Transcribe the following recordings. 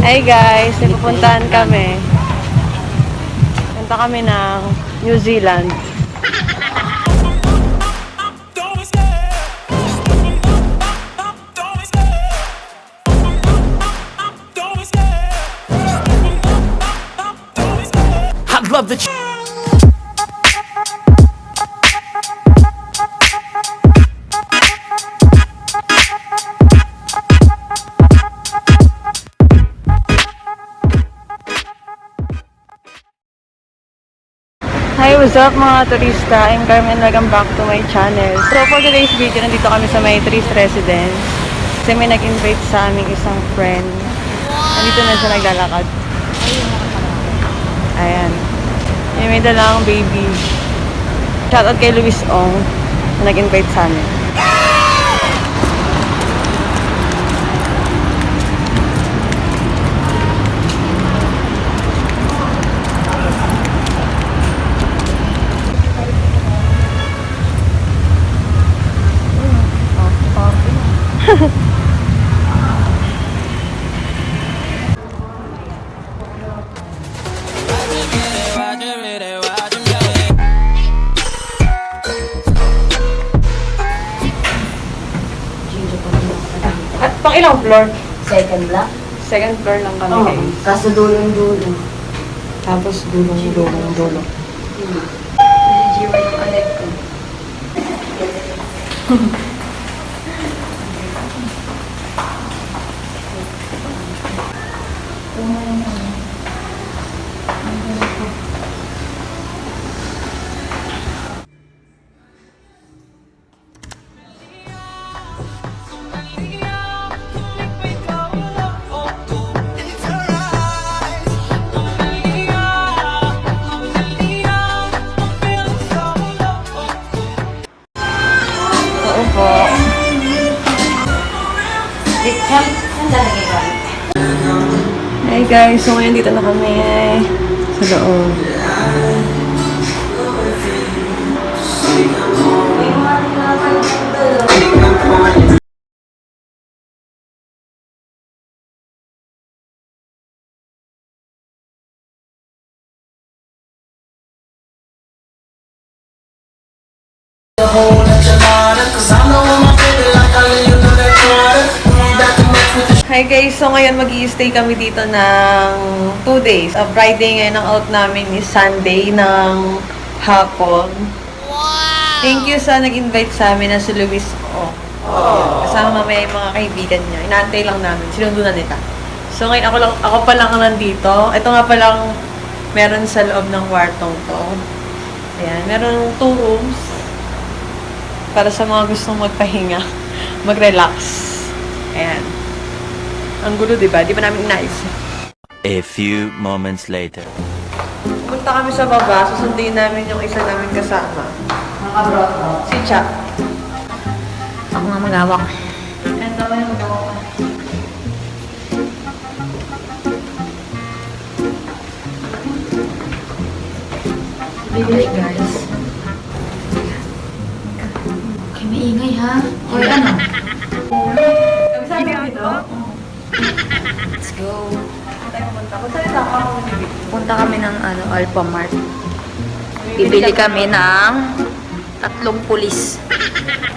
Hey guys, pupuntahan kami. Punta kami ng New Zealand. I love the Hi, what's up mga turista? I'm Carmen. Welcome back to my channel. So for today's video, nandito kami sa may Trees Residence. Kasi may nag-invite sa aming isang friend. Nandito na siya naglalakad. Ayan. May dalang baby. Shoutout kay Luis Ong na nag-invite sa amin. At pang ilang floor? Second block? Second floor lang kami guys. Kaso dulong-dulo. Tapos dulo. Jiwa yung anak ko. Oo po. Hey guys, so ngayon dito na kami sa loob. Hi guys, so ngayon mag-i-stay kami dito ng 2 days. Friday ngayon, ang out namin is Sunday ng hapon. Wow! Thank you sa nag-invite sa amin na si Luis O. Kasama mamaya yung mga kaibigan niya. Inaantay lang namin. Sinundo na nila. So ngayon ako pa lang nandito. Ito nga palang meron sa loob ng kwartong to. Ayan, meron 2 rooms para sa mga gustong magpahinga, mag-relax. Ayan. Ang gulo, diba? Di ba namin inaisip? A few moments later. Pumunta kami sa baba, susundin namin yung isa namin kasama. Si Cha. Ako nga magawak. Ano naman yung magawa ko? Okay guys. Okay, maingay ha. Hoy, ano? Sabi mo ito? Let's go. Kung saan ito ako bibig? Punta kami ng Alpha Mart. Bibili kami ng 3 pulis.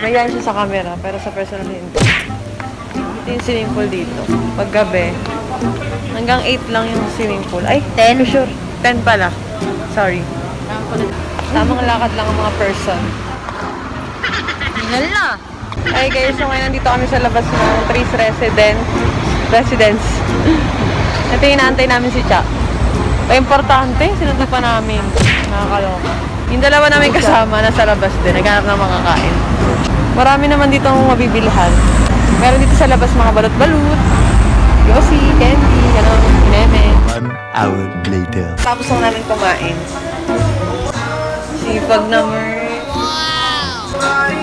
Mayan siya sa camera, pero sa personal hindi. Ito yung swimming pool dito. Paggabi, hanggang 8 lang yung swimming pool. Ay, 10? sure. 10 pala. Sorry. Tamang lakad lang ang mga person. Hingal na. Ay guys, so ngayon nandito kami sa labas ng Trees Residence. Ito yung inaantay namin si Cha. Pa-importante, sinundo pa namin. Nakakaloka. Yung dalawa namin kasama nasa labas din, naghanap ng makakain. Marami naman dito ang mabibilhan. Meron dito sa labas mga balot-balut, yosi, candy, gano'n, kineme. 1 hour later. Tapos lang namin kumain. Sipag naman.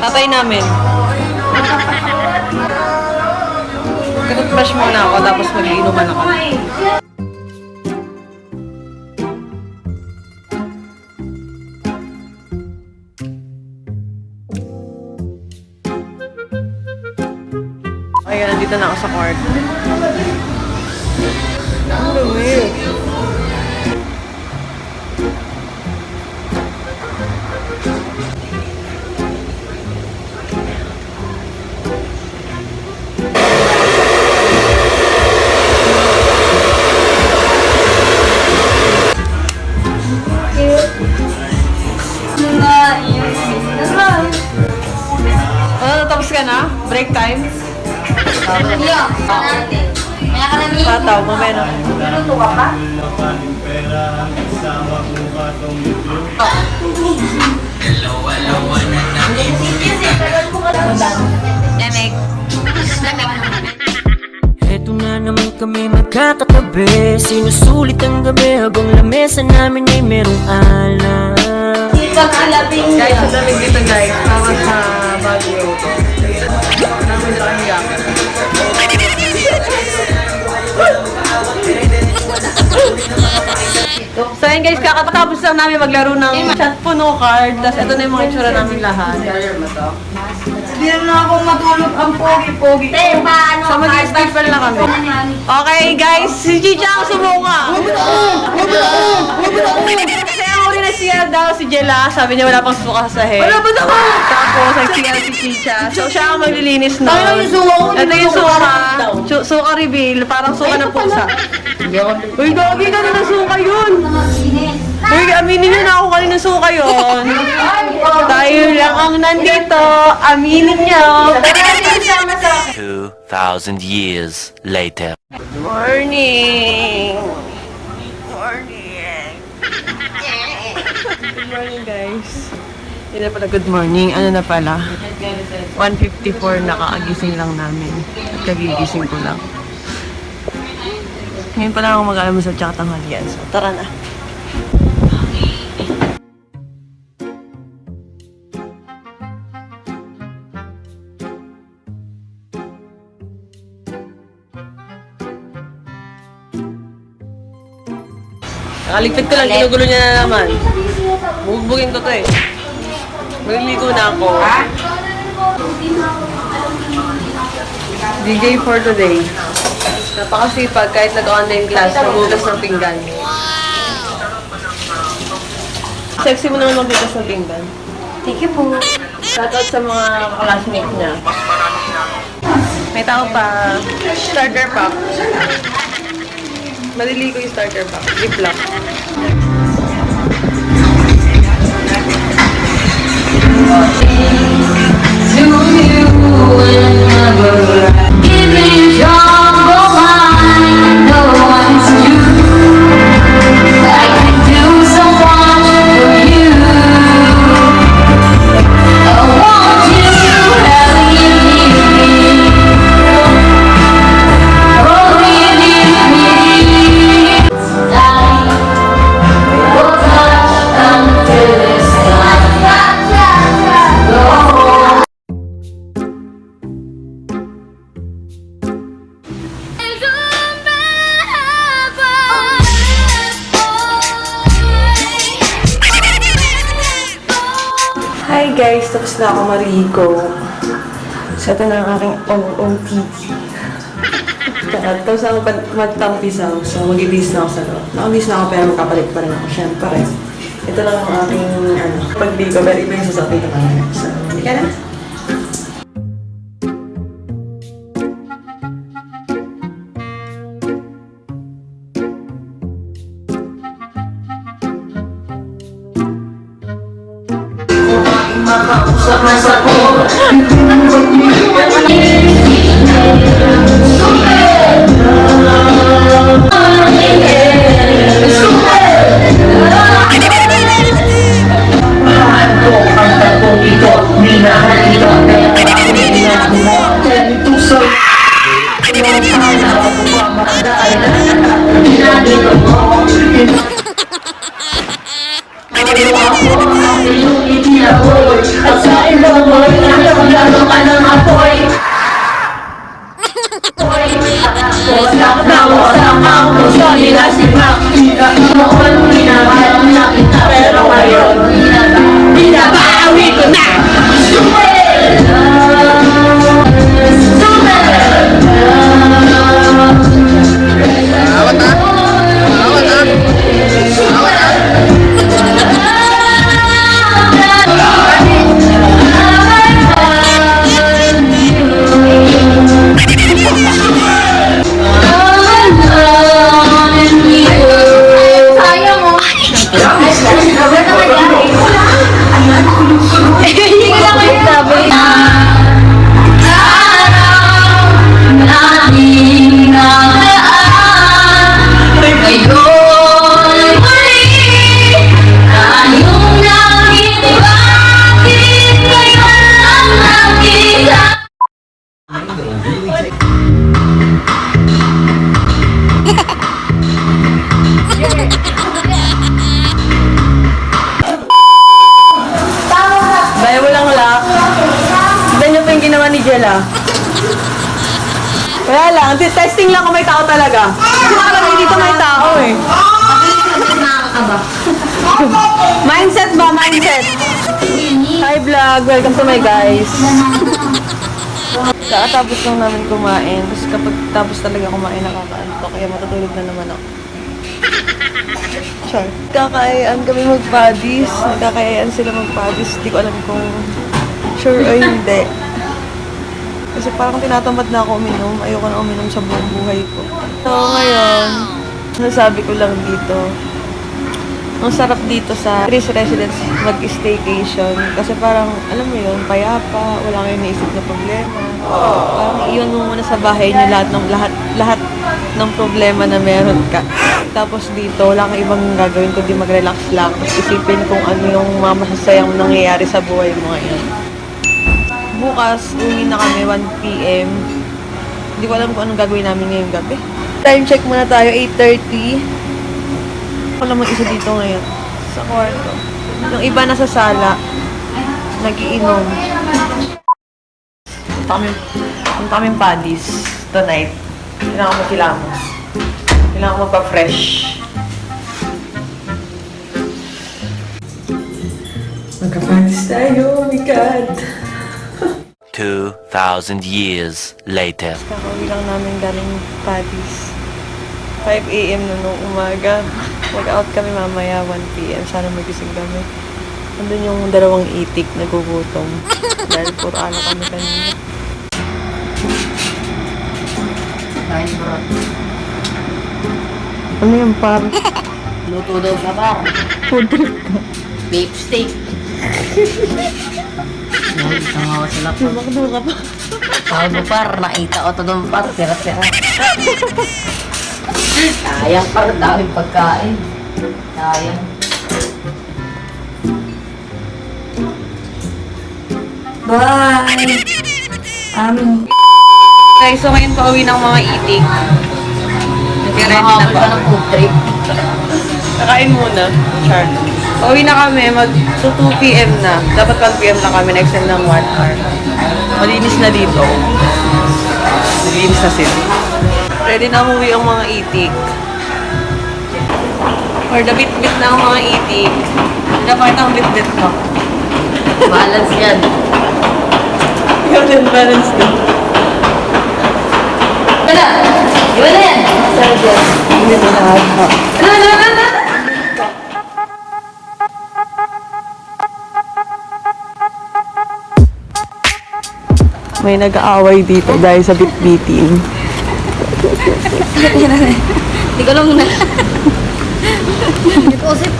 Tatay namin. Toothbrush muna ako, tapos mag-iinuman ako. Ayun, nandito na ako sa court. Break time? Iyo, natin. Maya ka namin. Pataw, mamaya na. Luto ka pa? Lamig. Eto na naman kami magkakatabi, sinusulit ang gabi habang lamesa namin ay merong alak. Pagkalabing Guys, sa damig dito guys. Tama sa Baguio. Namin nila kami yakin. So ayun guys, kakatapos lang namin maglaro ng shot puno card. Tapos ito na yung mga itsura namin lahat. Hindi na akong matulog ang pogi-pogi. So mag-i-start pa lang kami. Okay guys, si Chicha ang sumuka. Kasi ang uli na siya daw si Jella. Sabi niya wala pang suka sa head. Wala ba naman? Tapos nag-CL si Chicha. So siya ang maglilinis nun. Ito yung suka. Suka reveal. Parang suka ng pusa. Uy, gagi ka na ng suka yun. Uy, aminin niyo na ako kanina suka yun. Tayo lang ang nandito. Aminin niyo. 2,000 years later. Morning! Morning! Good morning, guys. Hindi na pala good morning. Ano na pala? 1:54 nakaagising lang namin. At kagigising ko lang. Ngayon pa lang ako mag-almusal tsaka tanghalian. So, tara na. Nakaligpit ko lang, ginugulo niya na naman. Bugbugin ko to eh. Magliligo na ako. DJ for today. Napakasipag kahit nag-online class, magugas ng pinggan. Sexy mo naman magbugas ng pinggan. Thank you po. Shoutout sa mga classmates niya. May tao pa. Starter pack. Malili ko yung starter pack. Gift lang. Hi guys, tapos na ako marigo. So ito na ang aking OOTD. Tapos ako magtampisaw. So mag-ibis na ako sa loob. Nakabis na ako pero magkapalit pa rin ako. Siyempre. Ito lang ang aking pagbigo. Pero iba yung sasabi ko kanya. So, hindi ka na. Pero ngayon, binabawi ko na! Angela? Wala lang. Testing lang kung may tao talaga. Kasi nakalagay dito may tao eh. Nakakaba. Mindset ba? Mindset. Hi vlog! Welcome to my guys. Kakatapos lang namin kumain. Tapos kapag tapos talaga kumain, nakakaantok. Kaya matutulog na naman ako. Sure. Kakayaan kami mag-buddies. Nagkakayaan sila mag-buddies. Hindi ko alam kung sure o hindi. Kasi parang tinatamad na ako uminom. Ayoko na uminom sa buong buhay ko. So ngayon, nasabi ko lang dito, ang sarap dito sa Chris Residence mag-staycation. Kasi parang, alam mo yun, payapa, wala kayong naisip na problema. Parang iyon mo muna sa bahay niyo lahat ng problema na meron ka. Tapos dito, wala kang ibang gagawin kundi mag-relax lang. Tapos isipin kung ano yung mga masasayang nangyayari sa buhay mo ngayon. Bukas, uwi na kami, 1 p.m. Hindi ko alam kung anong gagawin namin ngayong gabi. Time check muna tayo, 8:30. Ako lang mag-isa dito ngayon, sa kwarto. Yung iba nasa sala, nagiinom. Punta kami buddies tonight. Kailangan ko magkilamos. Kailangan ko magpa-fresh. Magka-buddies tayo, oh my God. 2,000 years later. Kakauwi lang namin galing Paddy's. 5 a.m. na nung umaga. Mag-out kami mamaya 1 p.m. Sana magising kami. Nandun yung dalawang itik nagugutom. Dahil puro ano kami kanina. Kain bro. Ano yung par? Luto daw sa bar. Food trip ka. Beef steak. Isang ako sila po. Lumakdo ka pa. Tawag mo par, nakita ko to doon par. Tira-tira. Sayang par, daming pagkain. Sayang. Bye! Okay, so ngayon pauwi ng mga itik. Nag-ready na Nakakapal ba? ka ng food trip. Kakain muna. Char. Pauwi na kami, so 2 p.m. na. Dapat 12 p.m. na kami, na-extend ng 1 hour. Malinis na dito. Malinis na sila. Ready na umuwi ang mga itik. Or the bit-bit na ang mga itik. Dapat ang bit-bit ko. Balance yan. Ikaw din, balance din. Tara! Iba na yan! Hindi na lahat. May nag-aaway dito dahil sa bit-biting. Hindi ko lang na. Hindi ko kasi